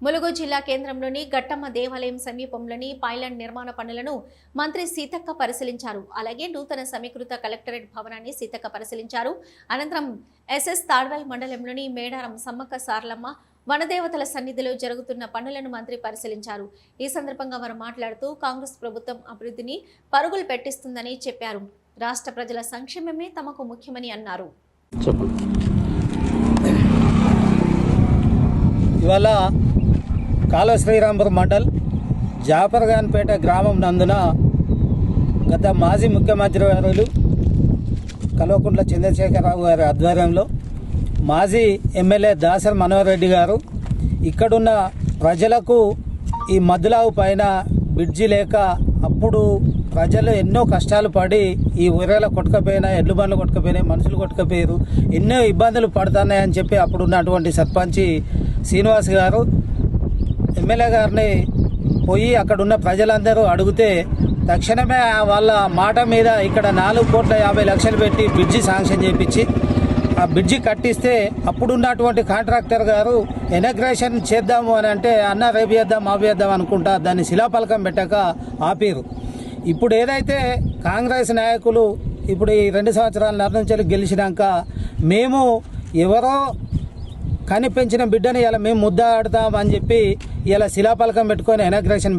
ములుగు జిల్లా కేంద్రంలోని గట్టమ్మ దేవాలయం సమీపంలోని పైలాండ్ నిర్మాణ పనులను మంత్రి సీతక్క పరిశీలించారు. అలాగే నూతన సమీకృత కలెక్టరేట్ భవనాన్ని సీతక్క పరిశీలించారు. అనంతరం ఎస్ఎస్ తాడ్వాయి మండలంలోని మేడారం సమ్మక్క సారలమ్మ వనదేవతల సన్నిధిలో జరుగుతున్న పనులను మంత్రి పరిశీలించారు. ఈ సందర్భంగా వారు మాట్లాడుతూ కాంగ్రెస్ ప్రభుత్వం అభివృద్ధిని పరుగులు పెట్టిస్తుందని చెప్పారు. రాష్ట్ర ప్రజల సంక్షేమమే తమకు ముఖ్యమని అన్నారు. ఇవాళ కాళ శ్రీరాంపురం మండల్ జాఫర్గాన్పేట గ్రామం నందున గత మాజీ ముఖ్యమంత్రి వర్యులు కల్వకుంట్ల చంద్రశేఖరరావు గారి ఆధ్వర్యంలో మాజీ ఎమ్మెల్యే దాసరి మనోహర్ రెడ్డి గారు ఇక్కడున్న ప్రజలకు ఈ మద్దులావు పైన బ్రిడ్జి లేక అప్పుడు ప్రజలు ఎన్నో కష్టాలు పడి ఈ ఊరేల కొట్టుకపోయినా ఎడ్లు బండ్లు కొట్టుకపోయినాయి, మనుషులు కొట్టుకపోయారు, ఎన్నో ఇబ్బందులు పడుతున్నాయని చెప్పి అప్పుడున్నటువంటి సర్పంచి శ్రీనివాస్ గారు ఎమ్మెల్యే గారిని పోయి అక్కడున్న ప్రజలందరూ అడిగితే తక్షణమే వాళ్ళ మాట మీద ఇక్కడ 4,50,00,000 పెట్టి బ్రిడ్జి శాంక్షన్ చేయించి ఆ బ్రిడ్జి కట్టిస్తే అప్పుడున్నటువంటి కాంట్రాక్టర్ గారు ఇనాగ్రేషన్ చేద్దాము అని అంటే అన్న రేపు చేద్దాం ఆపు చేద్దాం అనుకుంటా దాన్ని శిలాఫలకం పెట్టక ఆపిరు. ఇప్పుడు ఏదైతే కాంగ్రెస్ నాయకులు ఇప్పుడు ఈ 2 సంవత్సరాల నుంచి గెలిచినాక మేము ఎవరో కనిపించిన బిడ్డని ఇలా మేము ముద్ద ఆడతామని చెప్పి ఇలా శిలాఫలకం పెట్టుకొని ఇనాగ్రేషన్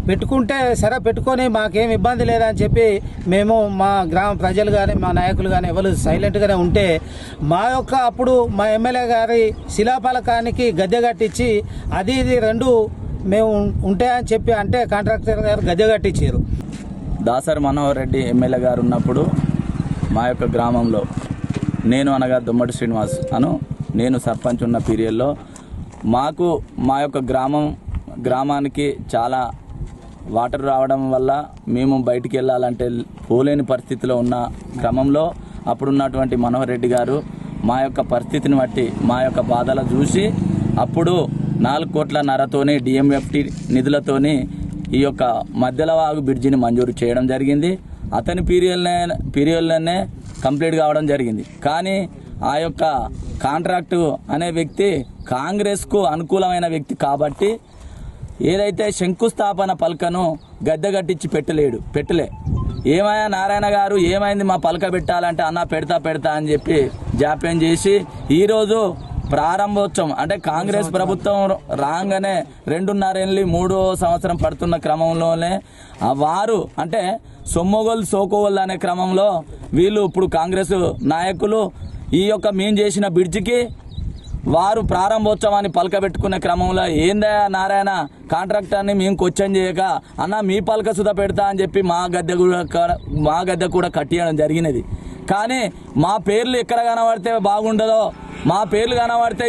పెట్టుకుంటే సరే పెట్టుకొని మాకేం ఇబ్బంది లేదని చెప్పి మేము మా గ్రామ ప్రజలు కానీ మా నాయకులు కానీ ఎవరు సైలెంట్గానే ఉంటే అప్పుడు మా ఎమ్మెల్యే గారి శిలాఫలకానికి గద్దె కట్టించి అది ఇది 2 మేము ఉంటాయని చెప్పి అంటే కాంట్రాక్టర్ గారు గద్దె కట్టించారు. దాసరి మనోహర్ రెడ్డి ఎమ్మెల్యే గారు ఉన్నప్పుడు మా యొక్క గ్రామంలో నేను అనగా దుమ్మడి శ్రీనివాస్ నేను సర్పంచ్ ఉన్న పీరియడ్లో మాకు మా యొక్క గ్రామానికి చాలా వాటర్ రావడం వల్ల మేము బయటికి వెళ్ళాలంటే పోలేని పరిస్థితిలో ఉన్న క్రమంలో అప్పుడున్నటువంటి మనోహర్ రెడ్డి గారు మా యొక్క పరిస్థితిని బట్టి మా యొక్క బాధలు చూసి అప్పుడు 4 కోట్లన్నరతోని డిఎంఎఫ్టి నిధులతోని ఈ యొక్క మధ్యలవాగు బ్రిడ్జిని మంజూరు చేయడం జరిగింది. అతని పీరియడ్లోనే కంప్లీట్ కావడం జరిగింది. కానీ ఆ యొక్క కాంట్రాక్టు అనే వ్యక్తి కాంగ్రెస్కు అనుకూలమైన వ్యక్తి కాబట్టి ఏదైతే శంకుస్థాపన పలకను గద్దె కట్టించి పెట్టలే. ఏమయ్యా నారాయణ గారు ఏమైంది మా పలక పెట్టాలంటే అన్న పెడతా అని చెప్పి జాప్యం చేసి ఈరోజు ప్రారంభోత్సవం అంటే కాంగ్రెస్ ప్రభుత్వం రాగానే 2.5 ఏళ్ళు 3వ సంవత్సరం పడుతున్న క్రమంలోనే వారు అంటే సొమ్మగోళ్ళు సోకోగోళ్ళు అనే క్రమంలో వీళ్ళు ఇప్పుడు కాంగ్రెస్ నాయకులు ఈ యొక్క మేము చేసిన బ్రిడ్జికి వారు ప్రారంభోత్సవాన్ని పలకబెట్టుకునే క్రమంలో ఏందయ్యా నారాయణ కాంట్రాక్టర్ని మేము క్వశ్చన్ చేయక అన్న మీ పలక సుధా పెడతా అని చెప్పి మా గద్దె కూడా కట్టియడం జరిగినది. కానీ మా పేర్లు ఎక్కడ కనబడితే బాగుండదో, మా పేర్లు కనబడితే